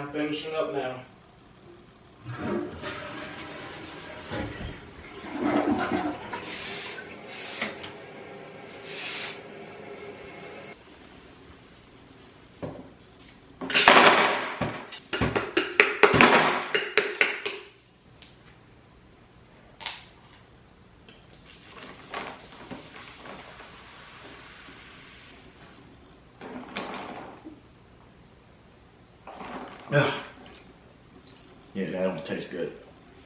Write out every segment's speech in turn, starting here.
I'm finishing up now. Yeah, that don't taste good.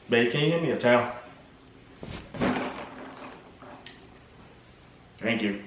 Babe, can you give me a towel? Thank you.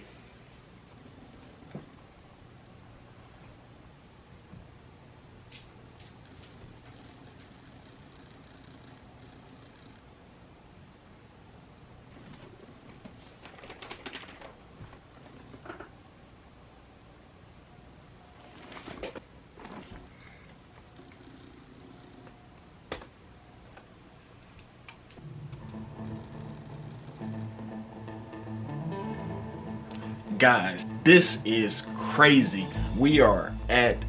Guys, this is crazy. We are at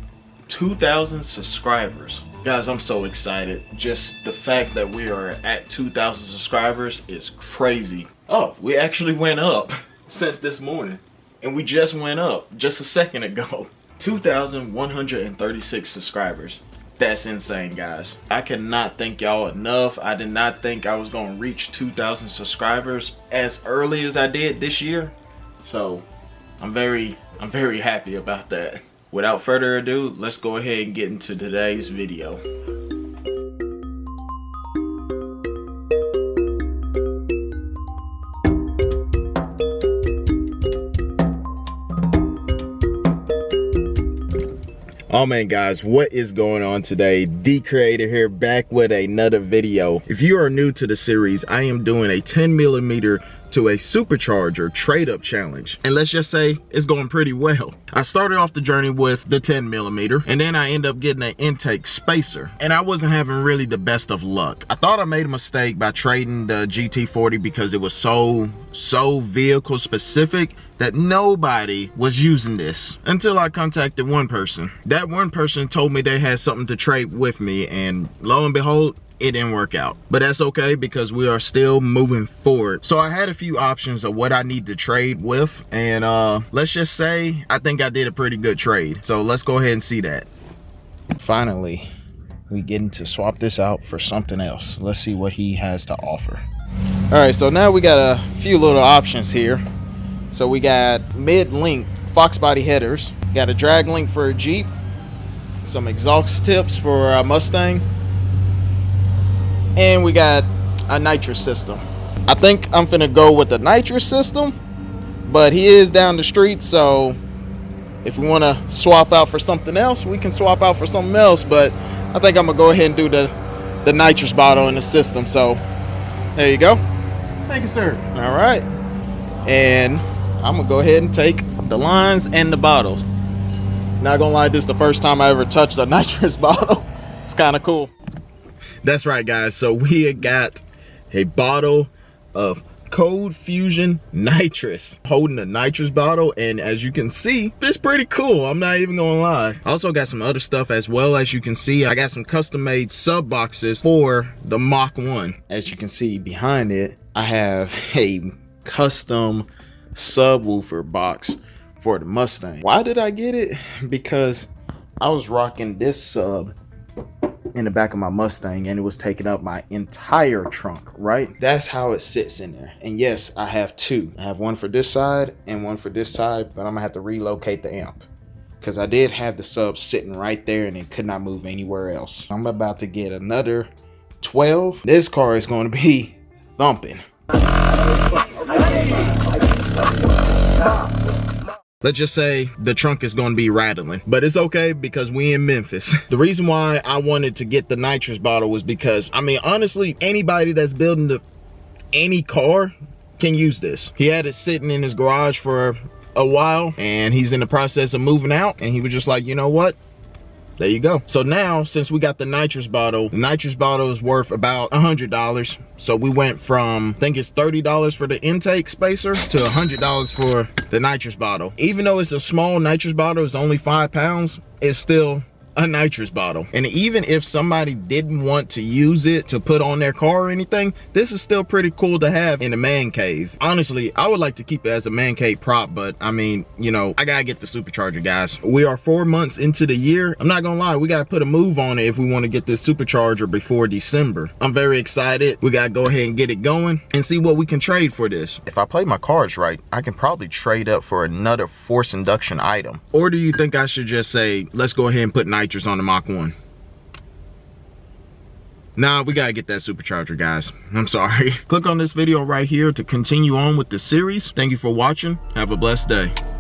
2,000 subscribers. Guys, I'm so excited. Just the fact that we are at 2,000 subscribers is crazy. Oh, we actually went up since this morning. And we just went up just a second ago. 2,136 subscribers. That's insane, guys. I cannot thank y'all enough. I did not think I was gonna reach 2,000 subscribers as early as I did this year. So I'm very happy about that. Without further ado, let's go ahead and get into today's video. Oh man, guys, what is going on today? D Creator here, back with another video. If you are new to the series, I am doing a 10mm to a supercharger trade-up challenge, and let's just say it's going pretty well. I started off the journey with the 10mm, and then I end up getting an intake spacer, and I wasn't having really the best of luck. I thought I made a mistake by trading the GT40 because it was so vehicle specific that nobody was using this until I contacted one person. That one person told me they had something to trade with me, and lo and behold, it didn't work out. But that's okay because we are still moving forward. So I had a few options of what I need to trade with, and let's just say I think I did a pretty good trade. So let's go ahead and see that. Finally, we getting to swap this out for something else. Let's see what he has to offer. All right, so now we got a few little options here. So we got mid-link Fox body headers, got a drag link for a Jeep, some exhaust tips for a Mustang, and we got a nitrous system. I think I'm finna go with the nitrous system, but he is down the street, so if we want to swap out for something else, we can swap out for something else. But I think I'm gonna go ahead and do the nitrous bottle in the system. So there you go. Thank you, sir. All right, and I'm gonna go ahead and take the lines and the bottles. Not gonna lie, this is the first time I ever touched a nitrous bottle. It's kind of cool. That's right, guys. So we got a bottle of Cold Fusion Nitrous, holding a nitrous bottle, and as you can see, it's pretty cool. I'm not even gonna lie. I also got some other stuff as well. As you can see, I got some custom made sub boxes for the Mach 1. As you can see behind it, I have a custom subwoofer box for the Mustang. Why did I get it? Because I was rocking this sub in the back of my Mustang and it was taking up my entire trunk, right? That's how it sits in there. And yes, I have two. I have one for this side and one for this side, but I'm gonna have to relocate the amp because I did have the sub sitting right there and it could not move anywhere else. I'm about to get another 12. This car is going to be thumping. Let's just say the trunk is going to be rattling, but it's okay because we in Memphis. The reason why I wanted to get the nitrous bottle was because, I mean, honestly, anybody that's building any car can use this. He had it sitting in his garage for a while and he's in the process of moving out, and he was just like, you know what? There you go. So now, since we got the nitrous bottle is worth about $100. So we went from, I think it's $30 for the intake spacer to $100 for the nitrous bottle. Even though it's a small nitrous bottle, it's only 5 pounds, it's still a nitrous bottle. And even if somebody didn't want to use it to put on their car or anything, this is still pretty cool to have in a man cave. Honestly, I would like to keep it as a man cave prop, but I mean, you know, I gotta get the supercharger, guys. We are 4 months into the year. I'm not gonna lie, we gotta put a move on it if we want to get this supercharger before December. I'm very excited. We gotta go ahead and get it going and see what we can trade for this. If I play my cards right, I can probably trade up for another force induction item. Or do you think I should just say, let's go ahead and put nitrous on the Mach 1? Nah, we gotta get that supercharger, guys. I'm sorry. Click on this video right here to continue on with the series. Thank you for watching. Have a blessed day.